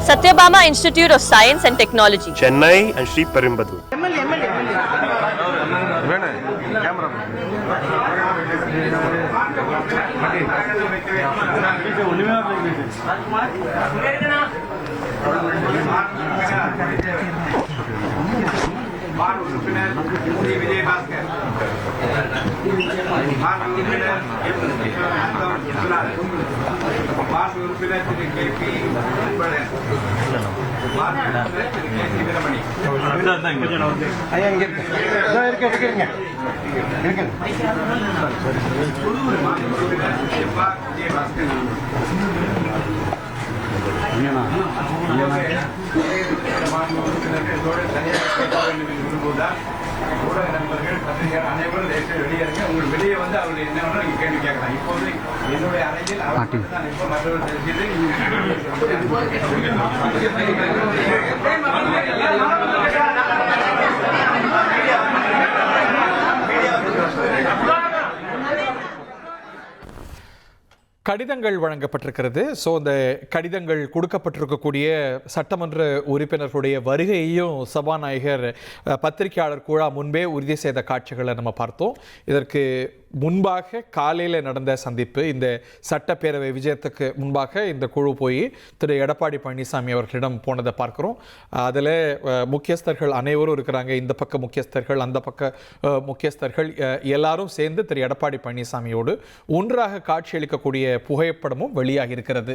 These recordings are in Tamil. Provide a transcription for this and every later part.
Satyabama Institute of Science and Technology, Chennai and Sri Perimbadu. கடிதங்கள் வழங்கப்பட்டிருக்கிறது. ஸோ இந்த கடிதங்கள் கொடுக்கப்பட்டிருக்கக்கூடிய சட்டமன்ற உறுப்பினர்களுடைய வருகையையும் சபாநாயகர் பத்திரிகையாளர் குழா முன்பே உறுதி செய்த காட்சிகளை நம்ம பார்த்தோம். இதற்கு முன்பாக காலையில் நடந்த சந்திப்பு, இந்த சட்டப்பேரவை விஜயத்துக்கு முன்பாக இந்த குழு போய் திரு எடப்பாடி பழனிசாமி அவர்களிடம் போனதை பார்க்குறோம். அதில் முக்கியஸ்தர்கள் அனைவரும் இருக்கிறாங்க. இந்த பக்க முக்கியஸ்தர்கள், அந்த பக்க முக்கியஸ்தர்கள் எல்லாரும் சேர்ந்து திரு எடப்பாடி பழனிசாமியோடு ஒன்றாக காட்சியளிக்கக்கூடிய புகைப்படமும் வெளியாகி இருக்கிறது.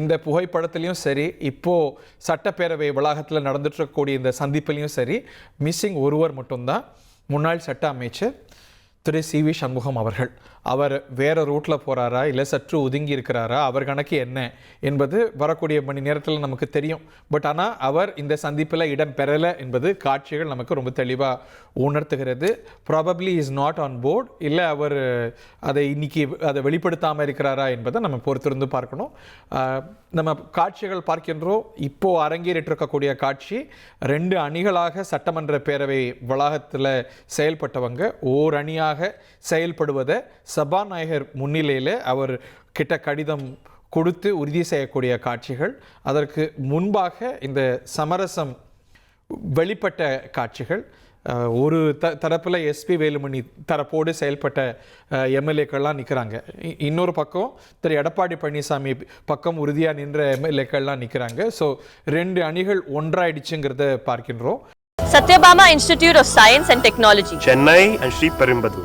இந்த புகைப்படத்திலையும் சரி, இப்போது சட்டப்பேரவை வளாகத்தில் நடந்துட்டு இருக்கக்கூடிய இந்த சந்திப்பிலையும் சரி, மிஸ்ஸிங் ஒருவர் மட்டும்தான், முன்னாள் சட்ட அமைச்சர் திரு சி.வி. சண்முகம் அவர்கள். அவர் வேறு ரூட்டில் போகிறாரா இல்லை சற்று ஒதுங்கி இருக்கிறாரா, அவர் கணக்கு என்ன என்பது வரக்கூடிய மணி நேரத்தில் நமக்கு தெரியும். பட் ஆனால் அவர் இந்த சந்திப்பில் இடம் பெறலை என்பது காட்சிகள் நமக்கு ரொம்ப தெளிவாக உணர்த்துகிறது. Probably is not on board, இல்லை அவர் அதை வெளிப்படுத்தாமல் இருக்கிறாரா என்பதை நம்ம பொறுத்திருந்து பார்க்கணும். நம்ம காட்சிகள் பார்க்கின்றோம். இப்போது அரங்கேறிட்டிருக்கக்கூடிய காட்சி, 2 அணிகளாக சட்டமன்ற பேரவை வளாகத்தில் செயல்பட்டவங்க ஓர் அணியாக செயல்படுவதை சபாநாயகர் முன்னிலையில் அவர் கிட்ட கடிதம் கொடுத்து உறுதி செய்யக்கூடிய காட்சிகள், அதற்கு முன்பாக இந்த சமரசம் வெளிப்பட்ட காட்சிகள், ஒரு தரப்பில் எஸ்பி வேலுமணி தரப்போடு செயல்பட்ட எம்எல்ஏக்கள்லாம் நிற்கிறாங்க. இன்னொரு பக்கம் திரு எடப்பாடி பழனிசாமி பக்கம் உறுதியாக நின்ற எம்எல்ஏக்கள்லாம் நிற்கிறாங்க. ஸோ 2 அணிகள் ஒன்றாயிடுச்சுங்கிறத பார்க்கின்றோம். Satyabama Institute of Science and Technology, Chennai and Sri Perimbadu.